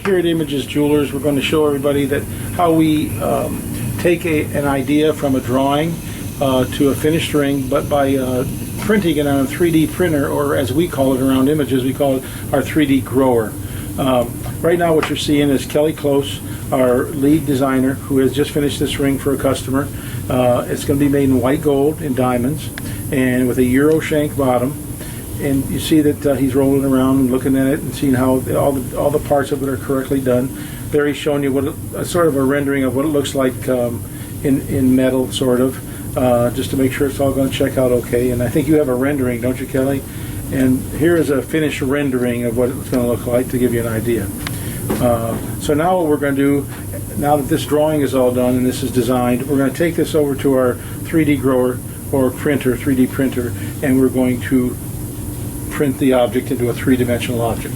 here at Images Jewelers, we're going to show everybody that how we take an idea from a drawing to a finished ring, but by printing it on a 3D printer, or as we call it around Images, we call it our 3D grower. Right now what you're seeing is Kelly Close, our lead designer, who has just finished this ring for a customer. It's going to be made in white gold and diamonds and with a Euro shank bottom. And you see that he's rolling around and looking at it and seeing how all the parts of it are correctly done. There he's showing you what sort of a rendering of what it looks like in metal, sort of, just to make sure it's all going to check out okay. And I think you have a rendering, don't you, Kelly? And here is a finished rendering of what it's going to look like to give you an idea. So now what we're going to do, now that this drawing is all done and this is designed, we're going to take this over to our 3D grower or printer, 3D printer, and we're going to print the object into a three-dimensional object.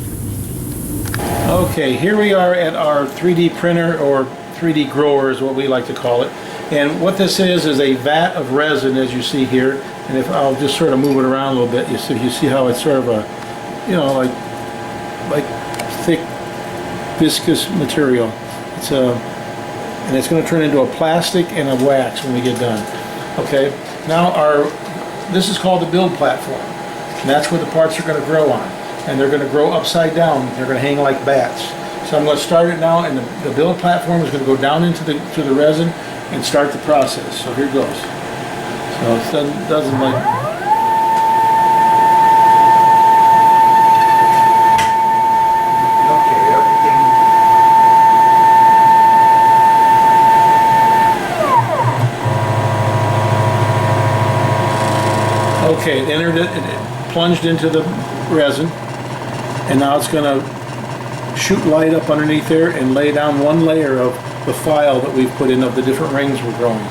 Okay, here we are at our 3D printer, or 3D grower is what we like to call it. And what this is a vat of resin, as you see here. And if I'll just sort of move it around a little bit, you see how it's sort of a, you know, like thick, viscous material. And it's going to turn into a plastic and a wax when we get done. Okay, now this is called the build platform. And that's where the parts are going to grow on. And they're going to grow upside down. They're going to hang like bats. So I'm going to start it now, and the build platform is going to go down into the resin and start the process. So here it goes. So it doesn't like... Okay, it entered it, it plunged into the resin, and now it's going to shoot light up underneath there and lay down one layer of the file that we've put in of the different rings we're growing.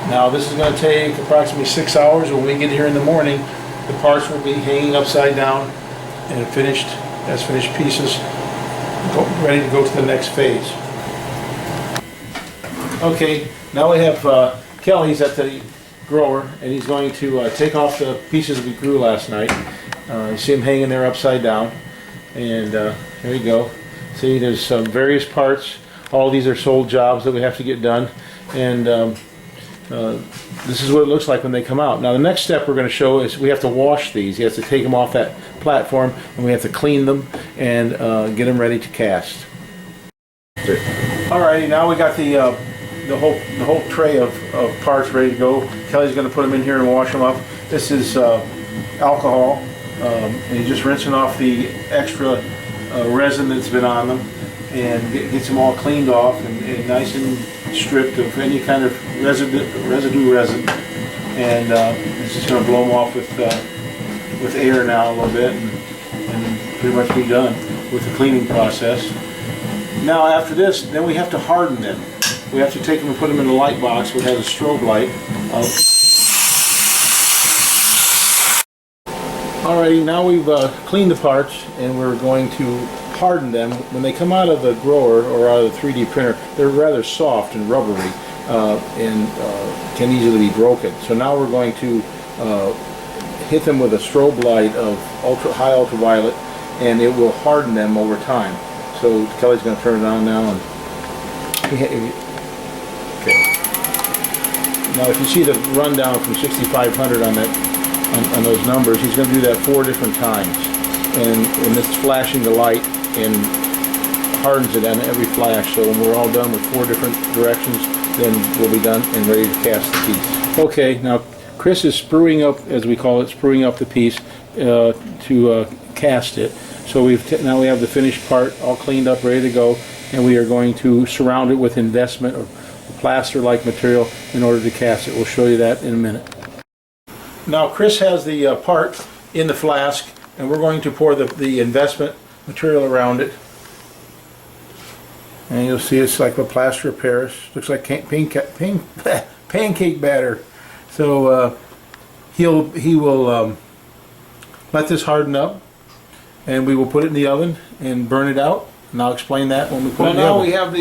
Now this is going to take approximately 6 hours. When we get here in the morning, the parts will be hanging upside down and finished pieces, ready to go to the next phase. Okay, now we have Kelly's at the grower, and he's going to take off the pieces we grew last night. You see him hanging there upside down, and there you go. See, there's some various parts. All these are sold jobs that we have to get done, and this is what it looks like when they come out. Now the next step we're going to show is we have to wash these. He has to take them off that platform, and we have to clean them and get them ready to cast. Alrighty, now we got the whole tray of parts ready to go. Kelly's going to put them in here and wash them up. This is alcohol, and he's just rinsing off the extra resin that's been on them, and gets them all cleaned off and nice and stripped of any kind of residue resin. And it's just going to blow them off with air now a little bit, and pretty much be done with the cleaning process. Now after this, then we have to harden them. We have to take them and put them in a light box which has a strobe light. Alrighty, now we've cleaned the parts, and we're going to harden them. When they come out of the grower or out of the 3D printer, they're rather soft and rubbery and can easily be broken. So now we're going to hit them with a strobe light of high ultraviolet, and it will harden them over time. So Kelly's going to turn it on now, and now if you see the rundown from 6500 on that, on those numbers, he's going to do that 4 different times, and it's flashing the light and hardens it on every flash. So when we're all done with 4 different directions, then we'll be done and ready to cast the piece. Okay, now Chris is spruing up, as we call it, spruing up the piece to cast it. So now we have the finished part all cleaned up, ready to go, and we are going to surround it with investment or plaster-like material in order to cast it. We'll show you that in a minute. Now Chris has the part in the flask, and we're going to pour the investment material around it. And you'll see it's like a plaster of Paris. Looks like pancake batter. So he will let this harden up, and we will put it in the oven and burn it out. And I'll explain that when we put it in the oven. Now we have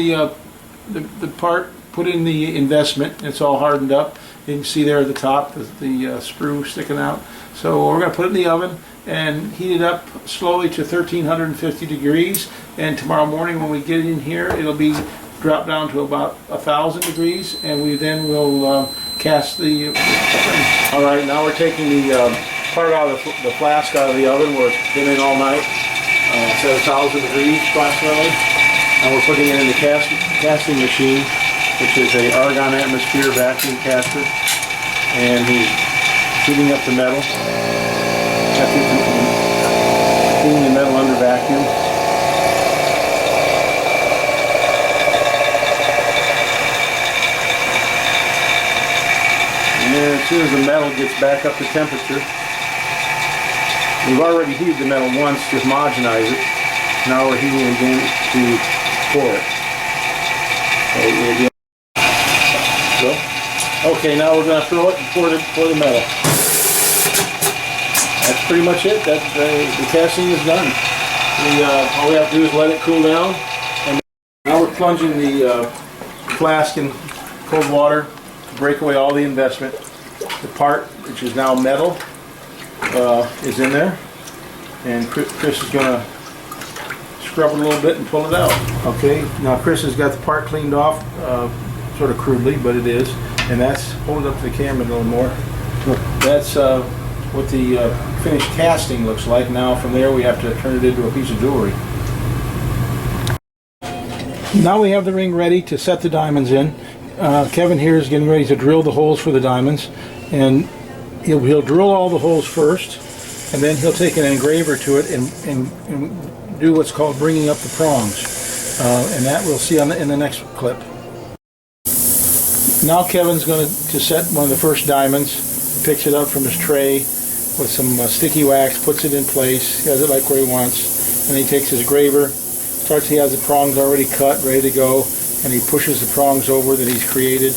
the part put in the investment. It's all hardened up. You can see there at the top the sprue sticking out. So we're going to put it in the oven, and heat it up slowly to 1350 degrees. And tomorrow morning when we get in here, it'll be dropped down to about 1000 degrees, and we then will cast the All right, now we're taking the part out of the flask out of the oven where it's been in all night. It's at 1000 degrees approximately. And we're putting it in the casting machine, which is a argon atmosphere vacuum caster. And he's heating up the metal. Heating the metal under vacuum. And as soon as the metal gets back up to temperature, we've already heated the metal once to homogenize it. Now we're heating it again to pour it. Okay, now we're going to throw it and pour the metal. That's pretty much it. The casting is done. All we have to do is let it cool down. And now we're plunging the flask in cold water to break away all the investment. The part, which is now metal, is in there. And Chris is going to scrub it a little bit and pull it out. Okay, now Chris has got the part cleaned off, sort of crudely, but it is. And that's, hold it up to the camera a little more. Look, that's what the finished casting looks like. Now from there we have to turn it into a piece of jewelry. Now we have the ring ready to set the diamonds in. Kevin here is getting ready to drill the holes for the diamonds. And he'll drill all the holes first, and then he'll take an engraver to it and do what's called bringing up the prongs. And that we'll see in the next clip. Now Kevin's going to set one of the first diamonds. He picks it up from his tray with some sticky wax, puts it in place. He has it like where he wants. And he takes his graver, he has the prongs already cut, ready to go, and he pushes the prongs over that he's created.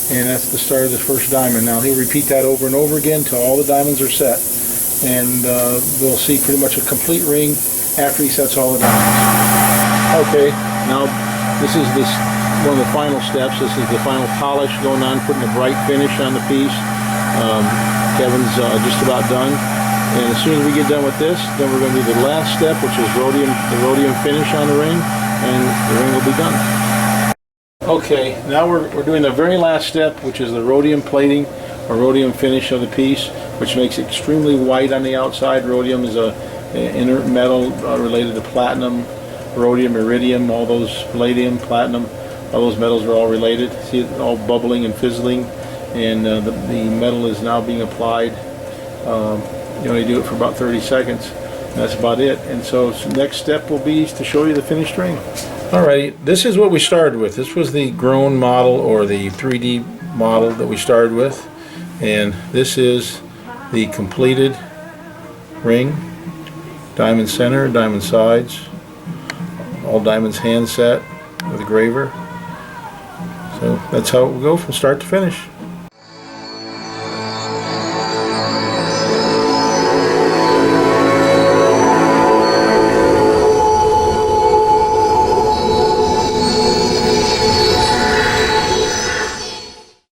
And that's the start of the first diamond. Now he'll repeat that over and over again till all the diamonds are set. And we'll see pretty much a complete ring after he sets all the diamonds. Okay, now this is one of the final steps. This is the final polish going on, putting a bright finish on the piece. Kevin's just about done. And as soon as we get done with this, then we're going to do the last step, which is the rhodium finish on the ring, and the ring will be done. Okay, now we're doing the very last step, which is the rhodium plating or rhodium finish of the piece, which makes it extremely white on the outside. Rhodium is an inert metal related to platinum, rhodium, iridium, all those, palladium, platinum, all those metals are all related. See it all bubbling and fizzling, and the metal is now being applied. You only do it for about 30 seconds. That's about it. And so next step will be to show you the finished ring. Alrighty, this is what we started with. This was the grown model or the 3D model that we started with. And this is the completed ring. Diamond center, diamond sides, all diamonds hand set with a graver. So that's how it will go from start to finish.